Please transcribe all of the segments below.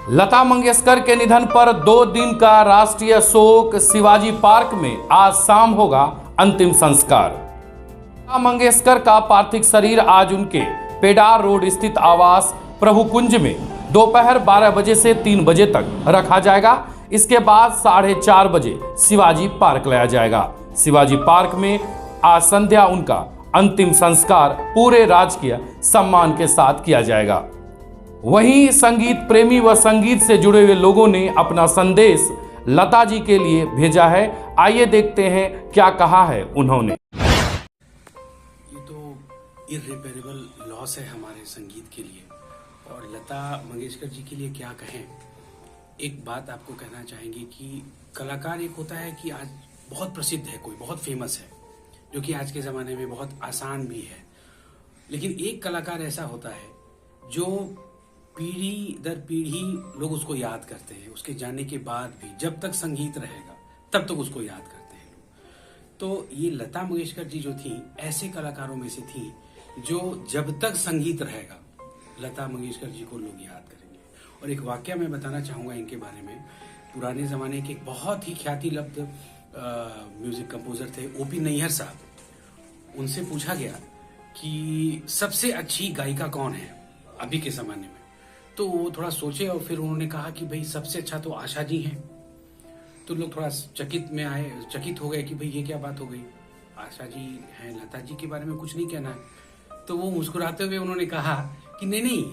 लता मंगेशकर के निधन पर 2 दिन का राष्ट्रीय शोक। शिवाजी पार्क में आज शाम होगा अंतिम संस्कार। लता मंगेशकर का पार्थिव शरीर आज उनके पेडार रोड स्थित आवास प्रभु कुंज में दोपहर 12 बजे से 3 बजे तक रखा जाएगा। इसके बाद 4:30 बजे शिवाजी पार्क लाया जाएगा। शिवाजी पार्क में आज संध्या उनका अंतिम संस्कार पूरे राजकीय सम्मान के साथ किया जाएगा। वहीं संगीत प्रेमी व संगीत से जुड़े हुए लोगों ने अपना संदेश लता जी के लिए भेजा है। आइए देखते हैं क्या कहा है उन्होंने। ये तो इर्रिपेरेबल लॉस है हमारे संगीत के लिए, और लता मंगेशकर जी के लिए क्या कहें। एक बात आपको कहना चाहेंगे कि कलाकार एक होता है कि आज बहुत प्रसिद्ध है, कोई बहुत फेमस है, जो कि आज के ज़माने में बहुत आसान भी है। लेकिन एक कलाकार ऐसा होता है जो पीढ़ी दर पीढ़ी लोग उसको याद करते हैं। उसके जाने के बाद भी जब तक संगीत रहेगा तब तक उसको याद करते हैं लोग। तो ये लता मंगेशकर जी जो थी, ऐसे कलाकारों में से थी जो जब तक संगीत रहेगा लता मंगेशकर जी को लोग याद करेंगे। और एक वाकया मैं बताना चाहूँगा इनके बारे में। पुराने ज़माने के एक बहुत ही ख्याति लब्ध म्यूजिक कंपोजर थे ओपी नैयर साहब। उनसे पूछा गया कि सबसे अच्छी गायिका कौन है अभी के ज़माने में, तो वो थोड़ा सोचे और फिर उन्होंने कहा कि भाई सबसे अच्छा तो आशा जी हैं। तो लोग थोड़ा चकित हो गए कि भाई ये क्या बात हो गई, आशा जी हैं, लता जी के बारे में कुछ नहीं कहना है। तो वो मुस्कुराते हुए उन्होंने कहा कि नहीं,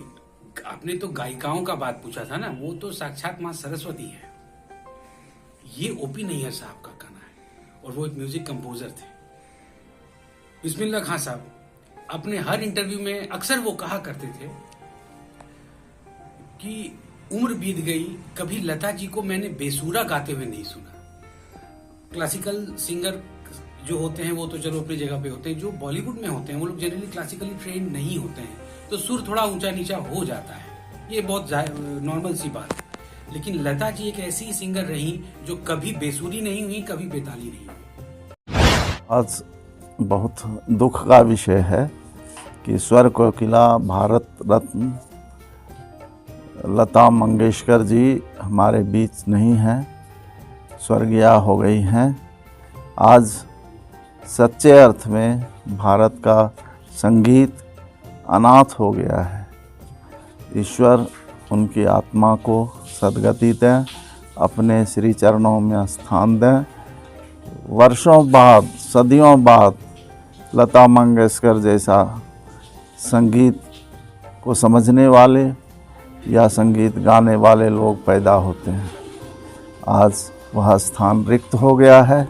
आपने तो गायिकाओं का बात पूछा था ना, वो तो साक्षात माँ सरस्वती है। ये ओपी नैयर साहब का कहना है, और वो एक म्यूजिक कंपोजर थे। बिस्मिल्लाह खान साहब अपने हर इंटरव्यू में अक्सर वो कहा करते थे कि उम्र बीत गई, कभी लता जी को मैंने बेसुरा गाते हुए नहीं सुना। क्लासिकल सिंगर जो होते हैं वो तो चलो अपनी जगह पे होते हैं, जो बॉलीवुड में होते हैं वो लोग जनरली क्लासिकली ट्रेंड नहीं होते हैं, तो सुर थोड़ा ऊंचा नीचा हो जाता है, ये बहुत नॉर्मल सी बात है। लेकिन लता जी एक ऐसी सिंगर रही जो कभी बेसुरी नहीं हुई, कभी बेताली नहीं हुई। आज बहुत दुख का विषय है कि स्वर कोकिला भारत रत्न लता मंगेशकर जी हमारे बीच नहीं हैं, स्वर्गीय हो गई हैं। आज सच्चे अर्थ में भारत का संगीत अनाथ हो गया है। ईश्वर उनकी आत्मा को सद्गति दें, अपने श्री चरणों में स्थान दें। वर्षों बाद, सदियों बाद लता मंगेशकर जैसा संगीत को समझने वाले या संगीत गाने वाले लोग पैदा होते हैं। आज वह स्थान रिक्त हो गया है।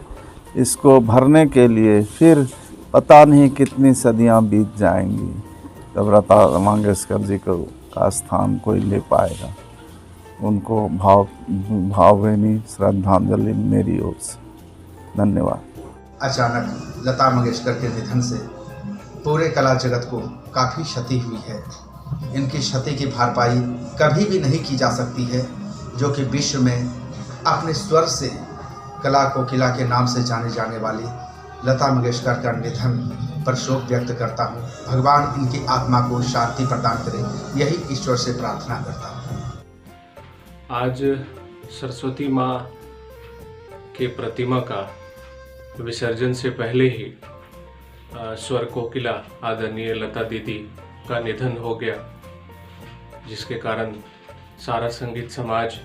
इसको भरने के लिए फिर पता नहीं कितनी सदियां बीत जाएंगी तब लता मंगेशकर जी का स्थान कोई ले पाएगा। उनको भावभीनी श्रद्धांजलि मेरी ओर से। धन्यवाद। अचानक लता मंगेशकर के निधन से पूरे कला जगत को काफ़ी क्षति हुई है। इनकी क्षति की भरपाई कभी भी नहीं की जा सकती है, जो कि विश्व में अपने स्वर से कला कोकिला के नाम से जाने जाने वाली लता मंगेशकर का निधन पर शोक व्यक्त करता हूँ। भगवान इनकी आत्मा को शांति प्रदान करे, यही ईश्वर से प्रार्थना करता हूँ। आज सरस्वती माँ के प्रतिमा का विसर्जन से पहले ही स्वर कोकिला आदरणीय लता दीदी का निधन हो गया, जिसके कारण सारा संगीत समाज,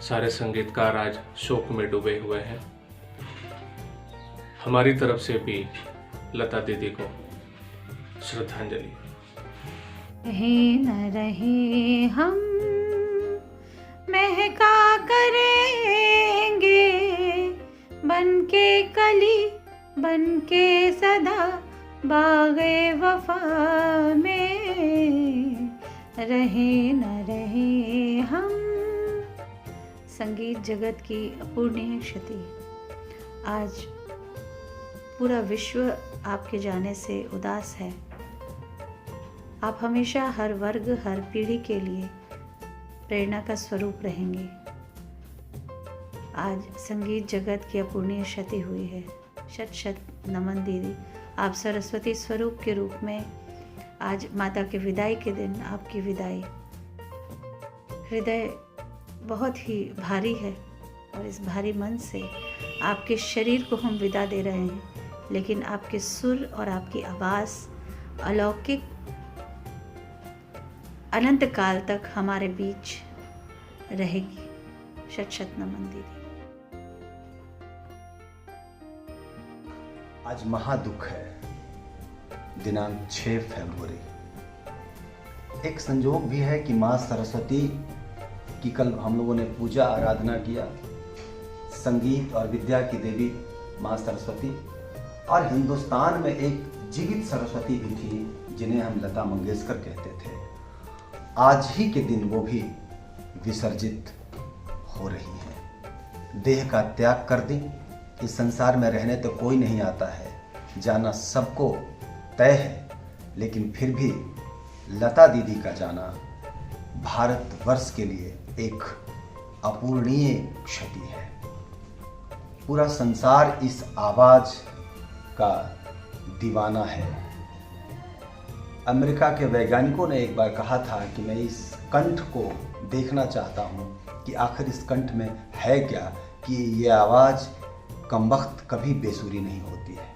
सारे संगीतकार आज शोक में डूबे हुए हैं। हमारी तरफ से भी लता दीदी को श्रद्धांजलि। रहे न रहे हम महका करेंगे, बनके कली बनके सदा बागे वफा में, रहे न रहे हम। संगीत जगत की अपूर्णीय क्षति। आज पूरा विश्व आपके जाने से उदास है। आप हमेशा हर वर्ग, हर पीढ़ी के लिए प्रेरणा का स्वरूप रहेंगे। आज संगीत जगत की अपूर्णीय क्षति हुई है। शत शत नमन दीदी। आप सरस्वती स्वरूप के रूप में आज माता के विदाई के दिन आपकी विदाई हृदय बहुत ही भारी है और इस भारी मन से आपके शरीर को हम विदा दे रहे हैं, लेकिन आपके सुर और आपकी आवाज़ अलौकिक अनंत काल तक हमारे बीच रहेगी। शत शत नमन दीदी। आज महादुख है। दिनांक 6 फरवरी। एक संजोग भी है कि माँ सरस्वती की कल हम लोगों ने पूजा आराधना किया। संगीत और विद्या की देवी माँ सरस्वती, और हिंदुस्तान में एक जीवित सरस्वती भी थी जिन्हें हम लता मंगेशकर कहते थे। आज ही के दिन वो भी विसर्जित हो रही है। देह का त्याग कर दी। इस संसार में रहने तो कोई नहीं आता है, जाना सबको तय है, लेकिन फिर भी लता दीदी का जाना भारतवर्ष के लिए एक अपूरणीय क्षति है। पूरा संसार इस आवाज का दीवाना है। अमेरिका के वैज्ञानिकों ने एक बार कहा था कि मैं इस कंठ को देखना चाहता हूँ कि आखिर इस कंठ में है क्या, कि ये आवाज़ कमबख्त कभी बेसुरी नहीं होती है।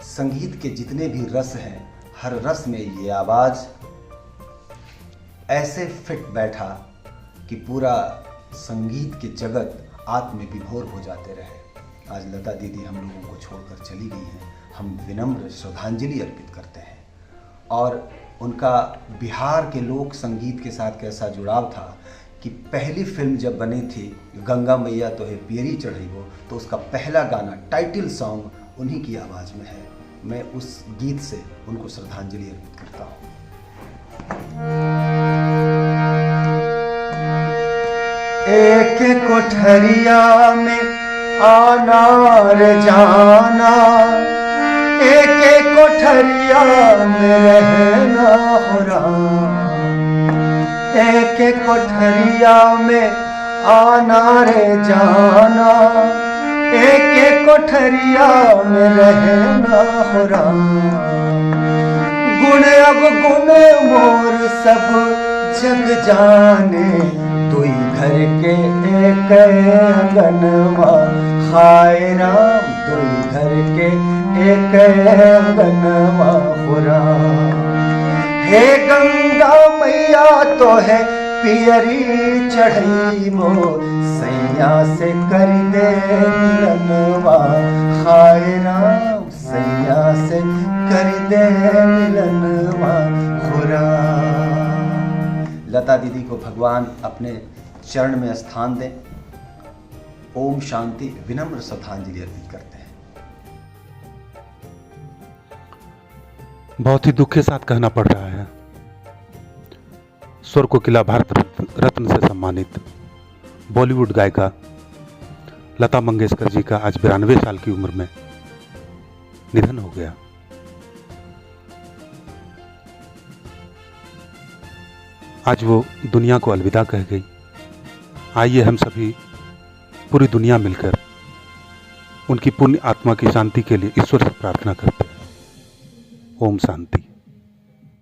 संगीत के जितने भी रस हैं, हर रस में ये आवाज़ ऐसे फिट बैठा कि पूरा संगीत के जगत आत्म विभोर हो जाते रहे। आज लता दीदी हम लोगों को छोड़कर चली गई हैं। हम विनम्र श्रद्धांजलि अर्पित करते हैं। और उनका बिहार के लोक संगीत के साथ कैसा जुड़ाव था कि पहली फिल्म जब बनी थी गंगा मैया तो है पियरी चढ़ी हो, तो उसका पहला गाना टाइटल सॉन्ग उन्हीं की आवाज़ में है। मैं उस गीत से उनको श्रद्धांजलि अर्पित करता हूँ। एक कोठरिया में आना रे जाना, एक कोठरिया में रहना हो रहा। एक कोठरिया में आना रे जाना, एक कोठरिया में रहना हो रहा। गुण अब गुण मोर सब जग जाने, दुई घर के एक अंगनवा। हाय राम, दुई घर के एक अंगनवा हो राम। हे गंगा मैया तो है पियरी चढ़ी मो, सैया से कर दे मिलनवा। हाय राम, सैया से कर दे मिलनवा हो राम। लता दीदी को भगवान अपने चरण में स्थान दें। ओम शांति। विनम्र श्रद्धांजलि अर्पित करते हैं। बहुत ही दुख के साथ कहना पड़ रहा है, स्वर कोकिला भारत रत्न से सम्मानित बॉलीवुड गायिका लता मंगेशकर जी का आज 92 साल की उम्र में निधन हो गया। आज वो दुनिया को अलविदा कह गई। आइए हम सभी पूरी दुनिया मिलकर उनकी पुण्य आत्मा की शांति के लिए ईश्वर से प्रार्थना करते हैं। ओम शांति।